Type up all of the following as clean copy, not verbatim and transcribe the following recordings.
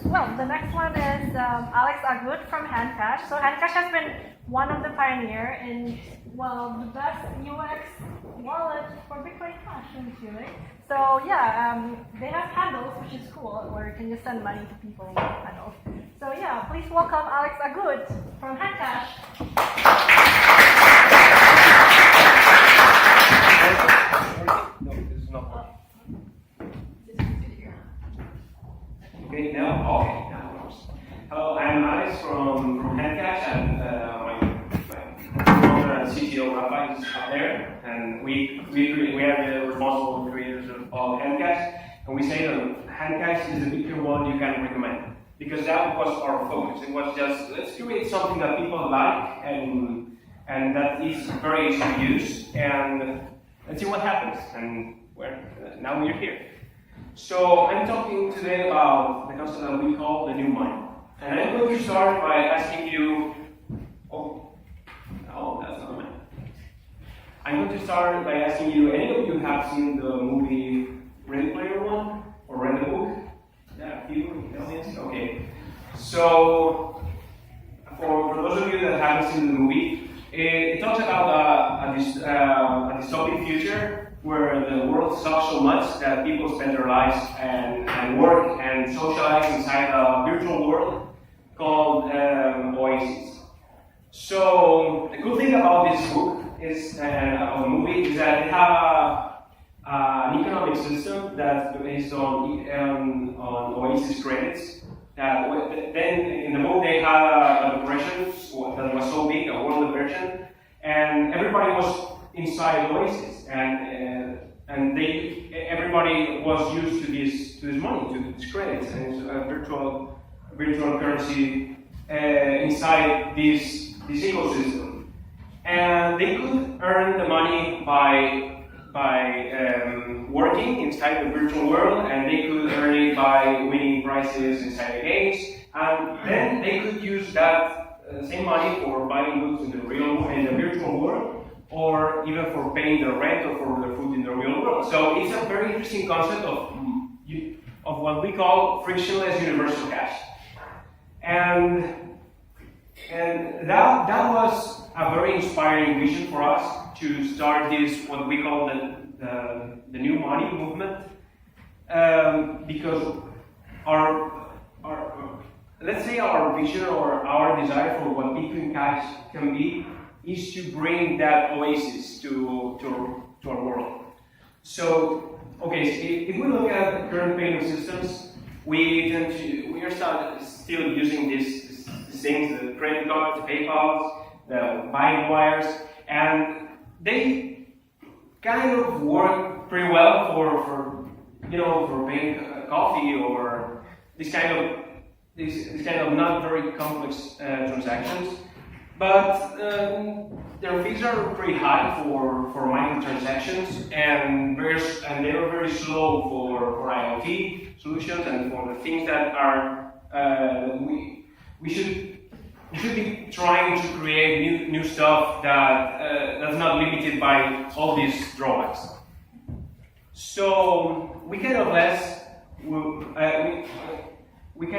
well, the next one is Agut from HandCash. So HandCash has been one of the pioneer in, well, the best UX wallet for Bitcoin Cash, actually. So yeah, they have handles, which is cool, where you can just send money to people with handles. So yeah, please welcome Agut from HandCash. No, this is not working. Okay, now? Okay, now it works. Hello, I'm Alex from HandCash, and my founder and CTO Rafael is up there, and we are the responsible creators of HandCash, and we say that HandCash is the Bitcoin wallet you can recommend, because that was our focus. It was just, let's create something that people like, and that is very easy to use, and let's see what happens, and now we're here. So I'm talking today about the concept that we call the new money. And I'm going to start by asking you, that's not mine. I'm going to start by asking you, any of you have seen the movie Ready Player One? Or read the book? Yeah, people in the audience? Okay. So, for those of you that haven't seen the movie, it talks about a dystopic future where the world sucks so much that people spend their lives and work and socialize inside a virtual world called Oasis. So the cool thing about this book is, about the movie, is that they have an economic system that's based on Oasis credits. Then in the book they had a depression that was so big, a world depression, and everybody was inside Oasis, and everybody was used to this money, to these credits, and it's a virtual currency inside this ecosystem, and they could earn the money by working inside the virtual world, and they could earn it by winning prizes inside the games, and then they could use that same money for buying goods in the virtual world, or even for paying the rent or for the food in the real world. So it's a very interesting concept of what we call frictionless universal cash. And that was a very inspiring vision for us to start this, what we call the new money movement, because let's say our vision or our desire for what Bitcoin Cash can be is to bring that oasis to our world. So, okay, so if we look at the current payment systems, we are still using these things, the credit cards, the PayPals, the buying wires, and they kind of work pretty well for paying coffee or this kind of not very complex transactions. But their fees are pretty high for microtransactions, and they are very slow for IoT solutions and for the things that are we should be trying to create new stuff that's not limited by all these drawbacks. So we kind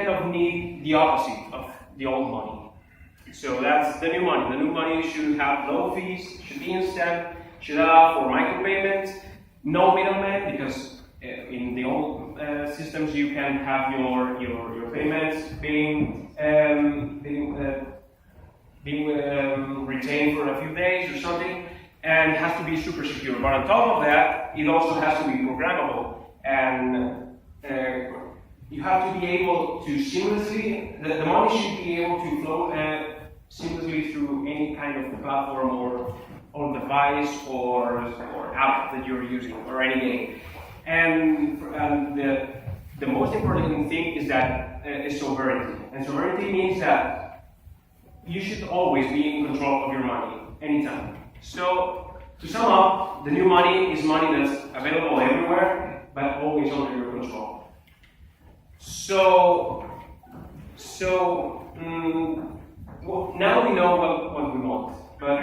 of need the opposite of the old money. So that's the new money. The new money should have low fees, should be instant, should allow for micropayments, no middleman, because in the old systems you can have your payments being retained for a few days or something, and it has to be super secure. But on top of that, it also has to be programmable, and you have to be able to seamlessly, the money should be able to flow seamlessly through any kind of platform or device or app that you're using, or any game. And the most important thing is that is sovereignty. And sovereignty means that you should always be in control of your money, anytime. So, to sum up, the new money is money that's available everywhere, but always under your control. Well, now we know what we want, but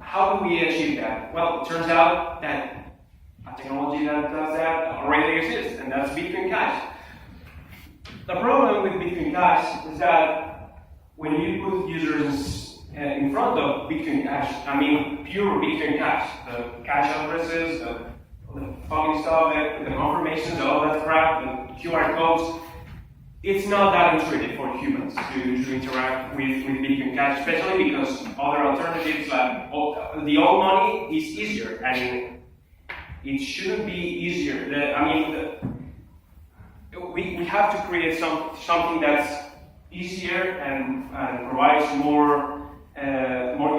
how do we achieve that? Well, it turns out that a technology that does that already exists, and that's Bitcoin Cash. The problem with Bitcoin Cash is that when you put users in front of Bitcoin Cash, I mean pure Bitcoin Cash, the cash addresses, the fucking stuff, the confirmations, all that crap, the QR codes, it's not that intuitive for humans to interact with Bitcoin Cash, especially because other alternatives like the old money is easier, and it shouldn't be easier. We have to create something that's easier and provides more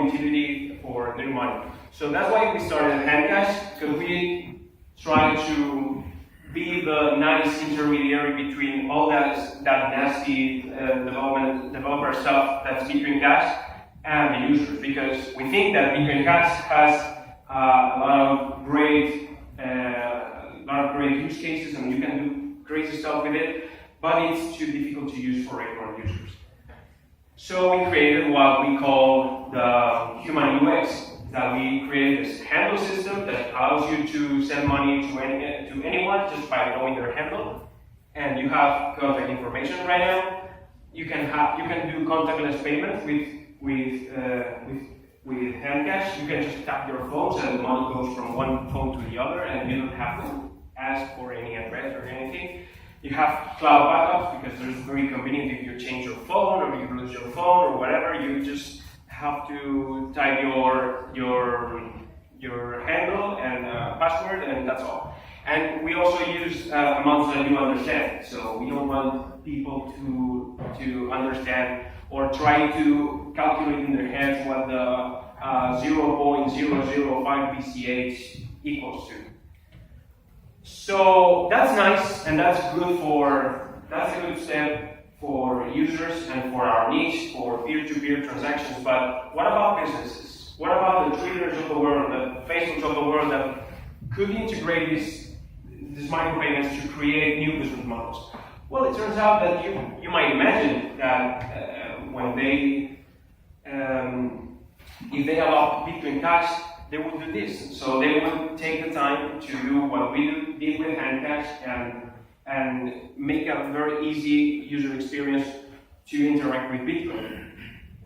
utility for their money. So that's why we started HandCash, because we try to be the nice intermediary between all that nasty developer stuff that's Bitcoin Cash and the users, because we think that Bitcoin Cash has a lot of great use cases, and you can do crazy stuff with it, but it's too difficult to use for regular users. So we created what we call the human UX. That we created this handle system that allows you to send money to anyone just by knowing their handle, and you have contact information right now. You can do contactless payments with HandCash. You can just tap your phones and the money goes from one phone to the other, and you don't have to ask for any address or anything. You have cloud backups because it's very convenient if you change your phone or you lose your phone or whatever. You just have to type your handle and password, and that's all. And we also use amounts that you understand. So we don't want people to understand or try to calculate in their heads what the 0.005 BCH equals to. So that's nice, and that's a good step for users and for our niche, for peer-to-peer transactions. But what about businesses? What about the Twitters of the world, the Facebooks of the world that could integrate these micropayments to create new business models? Well, it turns out that you might imagine that when they, if they adopt Bitcoin Cash, they would do this. So they would take the time to do what we did with HandCash and make a very easy user experience to interact with Bitcoin.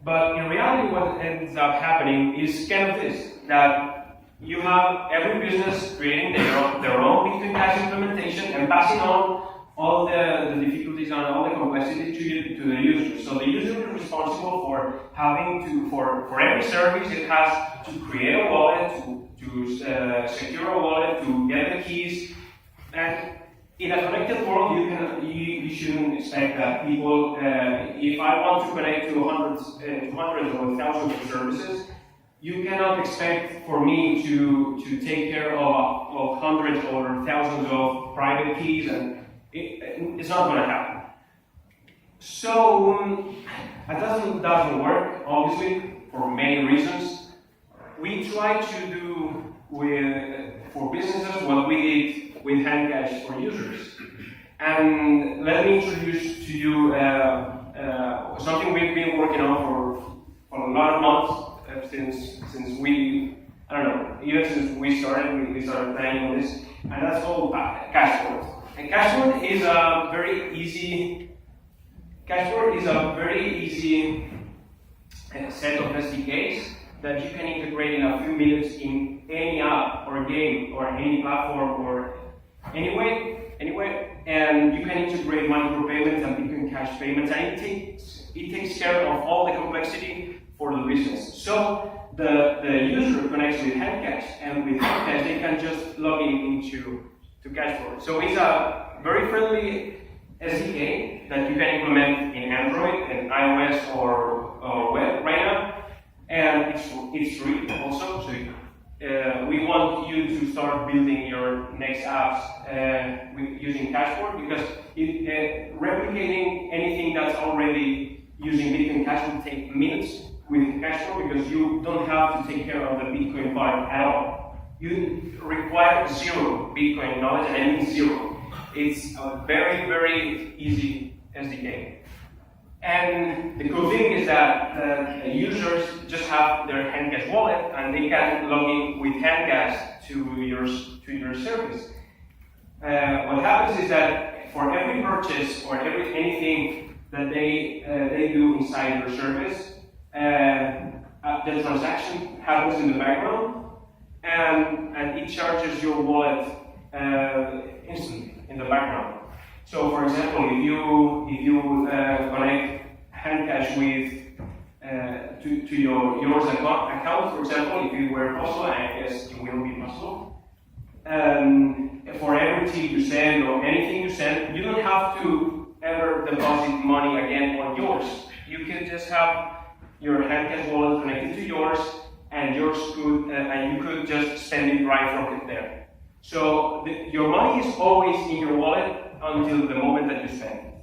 But in reality, what ends up happening is kind of this, that you have every business creating their own Bitcoin Cash implementation and passing on all the difficulties and all the complexity to the user. So the user is responsible for having to, for every service, it has to create a wallet, to secure a wallet, to get the keys. And in a connected world, you shouldn't expect that people, if I want to connect to hundreds or thousands of services, you cannot expect for me to take care of hundreds or thousands of private keys, and it's not going to happen. So it doesn't work, obviously, for many reasons. We try to do for businesses what we did with HandCash for users. And let me introduce to you something we've been working on for a lot of months since we, I don't know, even since we started planning on this, and that's called Cashboard. And Cashboard is a very easy set of SDKs that you can integrate in a few minutes in any app or game or any platform or anyway, and you can integrate micropayments and Bitcoin Cash payments, and it takes care of all the complexity for the business. So the user connects with HandCash, and with HandCash they can just log into Cashboard. So it's a very friendly SDK that you can implement in Android and iOS or web right now, and it's free also. So we want you to start building your next apps using Cashboard, because replicating anything that's already using Bitcoin Cash will take minutes with Cashboard, because you don't have to take care of the Bitcoin part at all. You require zero Bitcoin knowledge, and I mean zero. It's a very, very easy SDK. And the cool thing is that the users just have their HandCash wallet, and they can log in with HandCash to your service. What happens is that for every purchase or anything that they do inside your service, the transaction happens in the background, and it charges your wallet instantly in the background. So, for example, if you connect HandCash with to yours account, for example, if you were possible, I guess it will be possible. For every tip you send or anything you send, you don't have to ever deposit money again on yours. You can just have your HandCash wallet connected to yours, and yours could and you could just spend it right from it there. So your money is always in your wallet until the moment that you spend it.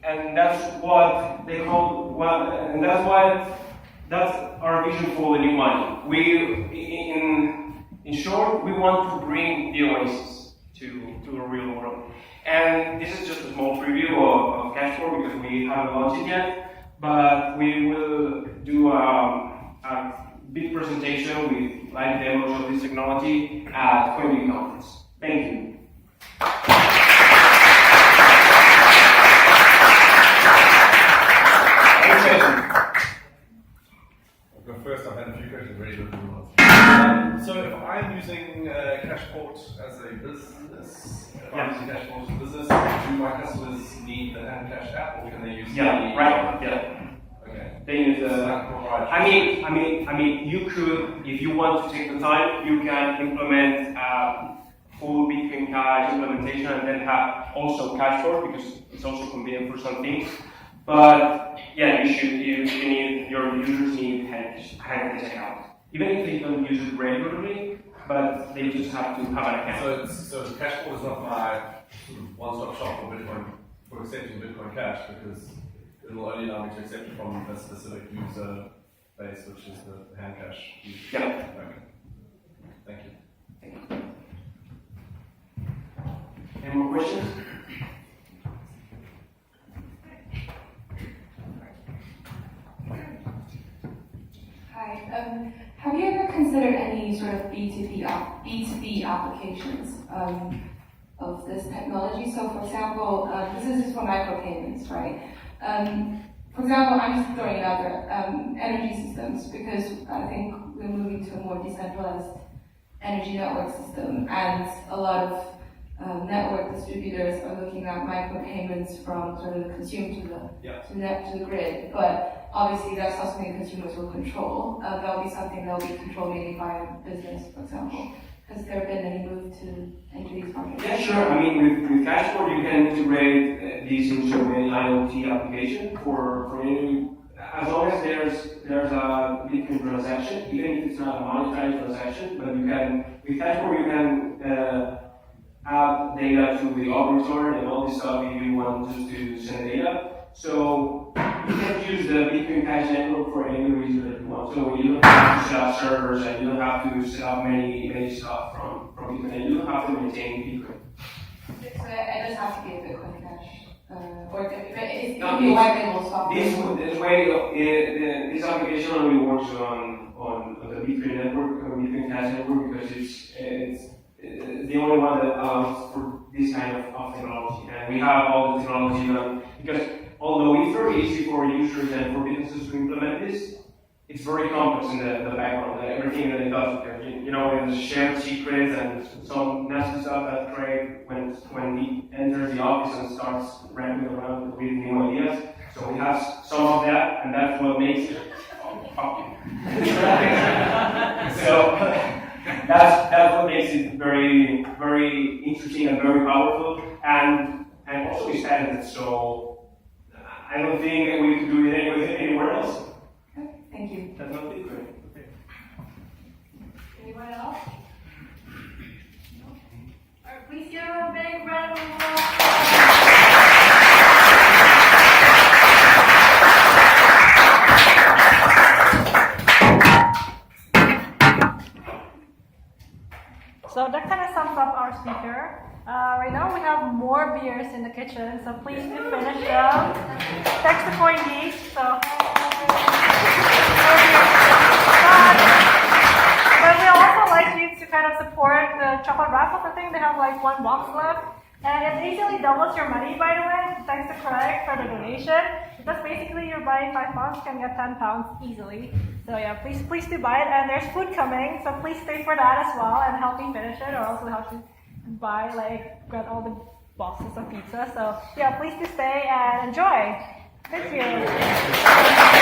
And that's what they call, that's our vision for the new money. In short, we want to bring the Oasis to the real world. And this is just a small preview of Cashflow because we haven't launched it yet, but we will do a big presentation with live demos of this technology at Coingeek conference. Thank you. I'll go first. I've had a few questions ready to move on. So if I'm using Cashport as a business, do my customers need the HandCash app, or can they use Okay. They use I mean, you could, if you want to take the time, you can implement full Bitcoin Cash implementation and then have also Cashflow because it's also convenient for some things. But yeah, your users need HandCash account. Even if they don't use it regularly, but they just have to have an account. So Cashport is not my sort of one-stop shop for Bitcoin, for accepting Bitcoin Cash, because it will only allow me to accept it from a specific user base, which is the HandCash user. Yeah. Okay. Thank you. Thank you. Any more questions? Hi. Have you ever considered any sort of B2B applications of this technology? So, for example, this is for micropayments, right? For example, I'm just throwing it out there, energy systems, because I think we're moving to a more decentralized energy network system, and a lot of network distributors are looking at micropayments from sort of the consumer to the grid. But obviously, that's not something consumers will control. That will be something that will be controlled mainly by a business, for example. Has there been any move to enter these markets? Yeah, sure. I mean, with Cashflow, you can integrate these into an IoT application for any. As long as there's a Bitcoin transaction, even if it's not a monetary transaction, but you can with Cashflow you can add data to the operator and all this stuff if you want just to send data. So you can use the Bitcoin Cash network for any reason that you want. So you don't have to set up servers and you don't have to set up many stuff from Bitcoin, and you don't have to maintain Bitcoin. So it does have to be a Bitcoin Cash, or it's No, be white label software. This application only works on the Bitcoin network, or Bitcoin Cash network, because it's the only one that allows for this kind of technology. And we have all the technology done, because although it's very easy for users and for businesses to implement this, it's very complex in the background. Everything that it does, there's shared secrets and some nasty stuff that Craig, when he enters the office and starts rambling around with new ideas. So we have some of that, and that's what makes it. So that's what makes it very, very interesting and very powerful, and also it's patented. So I don't think that we could do it anywhere else. Okay, thank you. That's not Bitcoin. Okay. Anyone else? No? Alright, please give a big round of applause. So that kind of sums up our speaker. Right now we have more beers in the kitchen, so please do finish them. Thanks to Coingeek. But we also like you to kind of support the chocolate raffles. I think they have like 1 box left. And it easily doubles your money, by the way, thanks to Craig for the donation. Because basically you're buying 5 pounds, you can get 10 pounds easily. So yeah, please do buy it. And there's food coming, so please stay for that as well and help me finish it, or else we'll have to buy, like, get all the boxes of pizza. So yeah, please do stay and enjoy. Thank you.